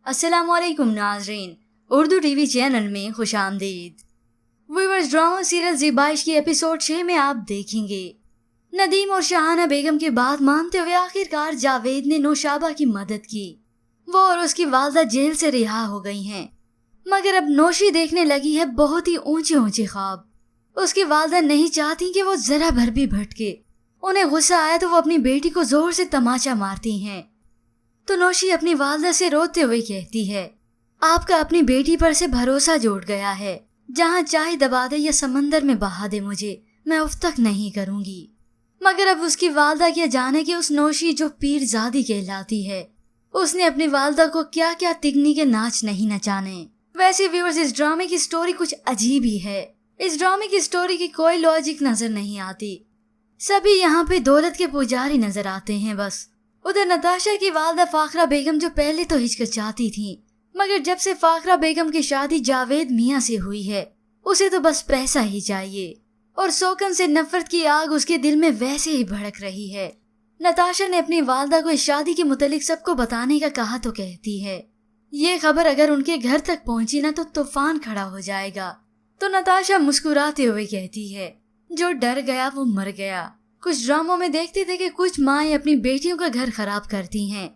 अस्सलामुअलैकुम नाज़रीन, Urdu TV channel में खुशामदीद। व्यूअर्स, ड्रामा सीरियल ज़ेबाइश की एपिसोड 6 में आप देखेंगे नदीम और शाहाना बेगम की बात मानते हुए आखिरकार जावेद ने नौशाबा की मदद की। वो और उसकी वालदा जेल से रिहा हो गई हैं, मगर अब नौशी देखने लगी है बहुत ही ऊंचे ऊंचे ख्वाब। उसकी वालदा नहीं चाहती कि वो जरा भर भी भटके। उन्हें गुस्सा आया तो वो अपनी बेटी को जोर से तमाचा मारती हैं। तो नौशी अपनी वालदा से रोते हुए कहती है, आपका अपनी बेटी पर से भरोसा जुट गया है। जहाँ चाहे दबा दे या समंदर में बहा दे मुझे, मैं उफ तक नहीं करूंगी। मगर अब उसकी वालदा क्या जाने कि उस नौशी जो पीरजादी कहलाती है, उसने अपनी वालदा को क्या क्या तिगनी के नाच नहीं नचाने। वैसे व्यूअर्स, इस ड्रामे की स्टोरी कुछ अजीब ही है। इस ड्रामे की स्टोरी की कोई लॉजिक नजर नहीं आती। सभी यहाँ पे दौलत के पुजारी नजर आते हैं बस। उधर नताशा की वालदा फाखरा बेगम जो पहले तो हिचकिचाती थी, मगर जब से फाखरा बेगम की शादी जावेद मियाँ से हुई है, उसे तो बस पैसा ही चाहिए और सोकन से नफरत की आग उसके दिल में वैसे ही भड़क रही है। नताशा ने अपनी वालदा को इस शादी के मुतालिक सबको बताने का कहा तो कहती है, ये खबर अगर उनके घर तक पहुंची ना तो तूफान खड़ा हो जाएगा। तो नताशा मुस्कुराते हुए कहती है, जो डर गया वो मर गया। कुछ ड्रामों में देखते थे कि कुछ माएं अपनी बेटियों का घर खराब करती हैं,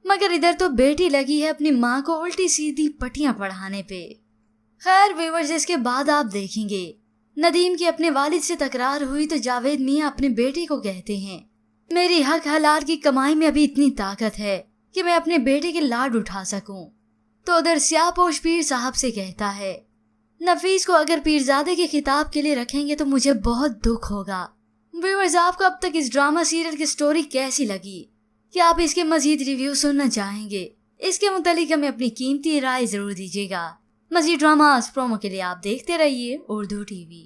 मगर इधर तो बेटी लगी है अपनी माँ को उल्टी सीधी पट्टियां पढ़ाने पे। खैर व्यूअर्स, इसके बाद आप देखेंगे नदीम की अपने वालिद से तकरार हुई तो जावेद मियाँ अपने बेटे को कहते हैं, मेरी हक हलाल की कमाई में अभी इतनी ताकत है कि मैं अपने बेटे के लाड उठा सकूं। तो उधर स्याहपोश पीर साहब से कहता है, नफीस को अगर पीरजादे के खिताब के लिए रखेंगे तो मुझे बहुत दुख होगा। व्यूअर्स, आपको अब तक इस ड्रामा सीरियल की स्टोरी कैसी लगी? क्या आप इसके मजीद रिव्यू सुनना चाहेंगे? इसके मुतालिक हमें अपनी कीमती राय जरूर दीजिएगा। मजीद ड्रामास प्रोमो के लिए आप देखते रहिए उर्दू टीवी।